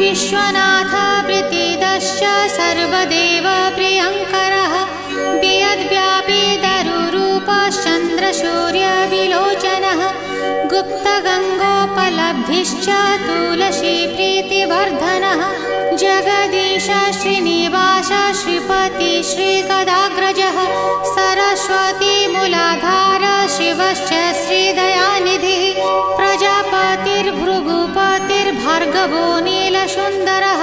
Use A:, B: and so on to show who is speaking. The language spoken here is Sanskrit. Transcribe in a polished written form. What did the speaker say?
A: विश्वनाथ प्रीतिदश्च सर्वदेव प्रियङ्करः वियद्व्यापी दरुरूपश्चन्द्रसूर्यविलोचनः गुप्तगङ्गोपलब्धिश्च तुलसी प्रीतिवर्धनः जगदीश श्रीनिवास श्रीपति श्रीगदाग्रजः सरस्वती मूलाधार शिवश्च श्रीदयानिधिः प्रजापतिर्भृगुपतिर्भार्गवो नीलसुन्दरः